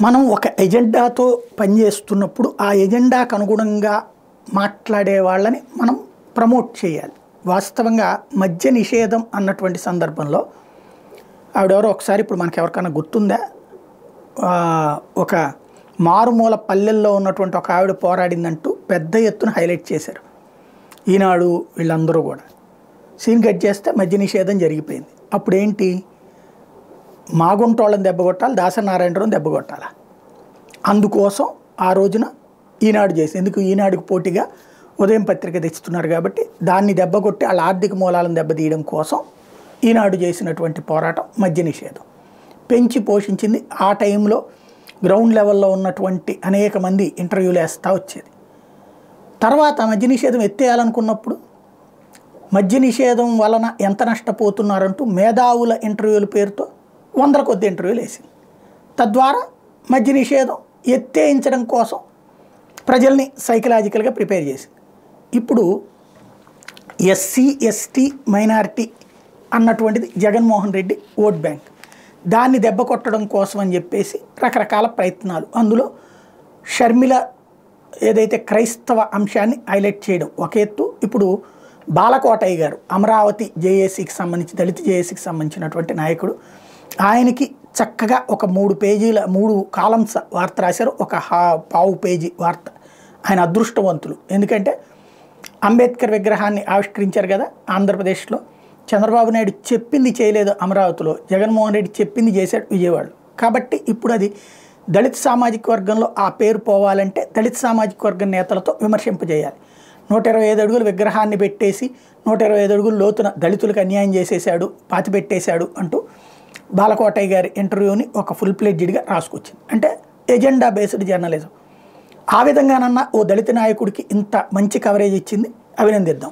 మనం ఒక ఎజెండాతో పనిచేస్తున్నప్పుడు ఆ ఎజెండాకు అనుగుణంగా మాట్లాడే వాళ్ళని మనం ప్రమోట్ చేయాలి. వాస్తవంగా మద్య నిషేధం అన్నటువంటి సందర్భంలో ఆవిడెవరో ఒకసారి ఇప్పుడు మనకు ఎవరికైనా గుర్తుందా, ఒక మారుమూల పల్లెల్లో ఉన్నటువంటి ఒక ఆవిడ పోరాడిందంటూ పెద్ద ఎత్తున హైలైట్ చేశారు. ఈనాడు వీళ్ళందరూ కూడా సీన్ కట్ చేస్తే మద్య నిషేధం జరిగిపోయింది. అప్పుడేంటి, మాగుంటోళ్ళని దెబ్బకొట్టాలి, దాసనారాయణరావుని దెబ్బకొట్టాలి. అందుకోసం ఆ రోజున ఈనాడు చేసి, ఎందుకు ఈనాడుకు పోటీగా ఉదయం పత్రిక తెచ్చుతున్నారు కాబట్టి దాన్ని దెబ్బకొట్టి వాళ్ళ ఆర్థిక మూలాలను దెబ్బతీయడం కోసం ఈనాడు చేసినటువంటి పోరాటం మద్య నిషేధం పెంచి పోషించింది. ఆ టైంలో గ్రౌండ్ లెవెల్లో ఉన్నటువంటి అనేక మంది ఇంటర్వ్యూలు వేస్తూ వచ్చేది. తర్వాత మద్య నిషేధం ఎత్తేయాలనుకున్నప్పుడు మద్య నిషేధం వలన ఎంత నష్టపోతున్నారంటూ మేధావుల ఇంటర్వ్యూల పేరుతో 100 కొద్ది ఇంటర్వ్యూలు వేసింది. తద్వారా మద్య నిషేధం ఎత్తేయించడం కోసం ప్రజల్ని సైకలాజికల్గా ప్రిపేర్ చేసింది. ఇప్పుడు ఎస్సీ ఎస్టీ మైనారిటీ అన్నటువంటిది జగన్మోహన్ రెడ్డి ఓట్ బ్యాంక్, దాన్ని దెబ్బ కొట్టడం కోసం అని చెప్పేసి రకరకాల ప్రయత్నాలు. అందులో షర్మిల ఏదైతే క్రైస్తవ అంశాన్ని హైలైట్ చేయడం ఒక ఎత్తు. ఇప్పుడు బాలకోటయ్య గారు అమరావతి జేఏసీకి సంబంధించి, దళిత జేఏసీకి సంబంధించినటువంటి నాయకుడు, ఆయనకి చక్కగా ఒక 3 కాలమ్స్ వార్త రాశారు, ఒక పావు పేజీ వార్త. ఆయన అదృష్టవంతులు, ఎందుకంటే అంబేద్కర్ విగ్రహాన్ని ఆవిష్కరించారు కదా ఆంధ్రప్రదేశ్లో. చంద్రబాబు నాయుడు చెప్పింది చేయలేదు అమరావతిలో, జగన్మోహన్ రెడ్డి చెప్పింది చేశాడు విజయవాడలో. కాబట్టి ఇప్పుడు అది దళిత సామాజిక వర్గంలో ఆ పేరు పోవాలంటే దళిత సామాజిక వర్గం నేతలతో విమర్శింపజేయాలి. 125 అడుగుల విగ్రహాన్ని పెట్టేసి 125 అడుగుల లోతున దళితులకు అన్యాయం చేసేసాడు, పాతిపెట్టేశాడు అంటూ బాలకోటయ్య గారి ఇంటర్వ్యూని ఒక ఫుల్ ప్లెడ్జ్డ్గా రాసుకొచ్చింది. అంటే ఎజెండా బేస్డ్ జర్నలిజం. ఆ విధంగానన్నా ఓ దళిత నాయకుడికి ఇంత మంచి కవరేజ్ ఇచ్చింది, అభినందిద్దాం.